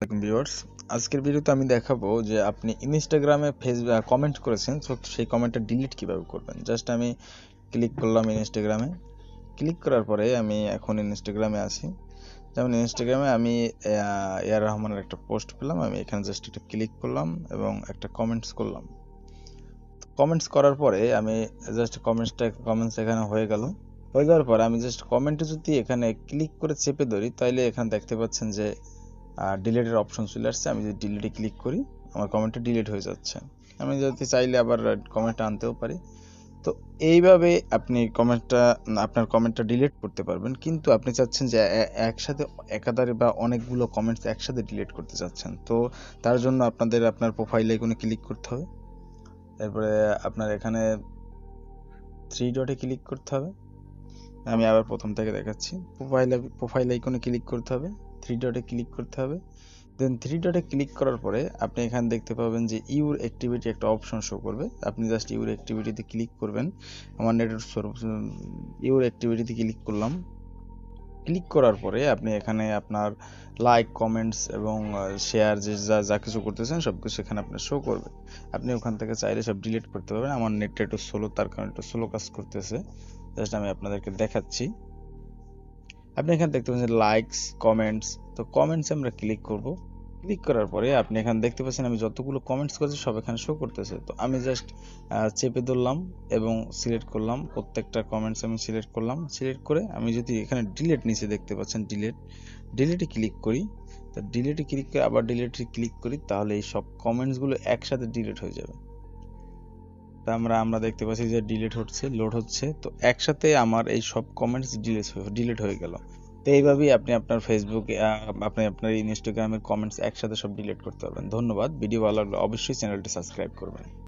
Viewers, আজকের ভিডিওতে আমি দেখাবো যে আপনি ইনস্টাগ্রামে কমেন্ট করেছেন, তো সেই কমেন্টটা ডিলিট কিভাবে করবেন। জাস্ট আমি ক্লিক করলাম ইনস্টাগ্রামে। ক্লিক করার পরে আমি এখন ইনস্টাগ্রামে আছি। যেমন ইনস্টাগ্রামে আমি এআর রহমানের একটা পোস্ট পেলাম, আমি এখানে জাস্ট একটা ক্লিক করলাম এবং একটা কমেন্টস করলাম। কমেন্টস করার পরে আমি জাস্ট কমেন্টস এখানে হয়ে যাওয়ার পরে আমি জাস্ট কমেন্টে যদি এখানে ক্লিক করে চেপে ধরি, তাহলে এখানে দেখতে পাচ্ছেন যে ডিলিটের অপশন চলে আসছে। আমি যদি ডিলিটে ক্লিক করি, আমার কমেন্টটা ডিলিট হয়ে যাচ্ছে। আমি যদি চাইলে আবার কমেন্টটা আনতেও পারি। তো এইভাবে আপনি আপনার কমেন্টটা ডিলিট করতে পারবেন, কিন্তু আপনি চাচ্ছেন যে একসাথে একাধারে বা অনেকগুলো কমেন্টস একসাথে ডিলিট করতে চাচ্ছেন। তো তার জন্য আপনার প্রোফাইল আইকনে ক্লিক করতে হবে। এরপরে আপনার এখানে থ্রি ডটে ক্লিক করতে হবে। আমি আবার প্রথম থেকে দেখাচ্ছি। প্রোফাইল আইকনে ক্লিক করতে হবে, থ্রি ডটে ক্লিক করতে হবে। দেন থ্রি ডটে ক্লিক করার পরে আপনি এখানে দেখতে পাবেন যে ইউর অ্যাক্টিভিটি একটা অপশন শো করবে। আপনি জাস্ট ইউর অ্যাক্টিভিটিতে ক্লিক করবেন। আমার নেটের ইউর অ্যাক্টিভিটিতে ক্লিক করলাম। ক্লিক করার পরে আপনি এখানে আপনার লাইক, কমেন্টস এবং শেয়ার যে যা কিছু করতেছেন সব কিছু এখানে আপনার শো করবে। আপনি ওখান থেকে চাইলে সব ডিলিট করতে পারবেন। আমার নেটটা একটু স্লো, তার কারণে একটু স্লো কাজ করতেছে। জাস্ট আমি আপনাদেরকে দেখাচ্ছি। আপনি এখানে দেখতে পাচ্ছেন লাইকস, কমেন্টস। তো কমেন্টসে আমরা ক্লিক করব। ক্লিক করার পরে আপনি এখানে দেখতে পাচ্ছেন আমি যতগুলো কমেন্টস করেছি সব এখানে শো করতেছে। তো আমি জাস্ট চেপে ধরলাম এবং সিলেক্ট করলাম। প্রত্যেকটা কমেন্টস আমি সিলেক্ট করলাম। সিলেক্ট করে আমি যদি এখানে ডিলিট নিচে দেখতে পাচ্ছেন ডিলিটে ক্লিক করি। তো ডিলিটে ক্লিক করে আবার ডিলিটে ক্লিক করি, তাহলে এই সব কমেন্টসগুলো একসাথে ডিলিট হয়ে যাবে। তা আমরা দেখতে পাচ্ছি যে লোড হচ্ছে। তো একসাথে আমার এই সব কমেন্টস ডিলিট হয়ে গেল। তো এইভাবেই আপনি আপনার ফেসবুকে আপনার ইনস্টাগ্রামের কমেন্টস একসাথে সব ডিলিট করতে পারবেন। ধন্যবাদ। ভিডিও ভালো লাগলে অবশ্যই চ্যানেলটি সাবস্ক্রাইব করবেন।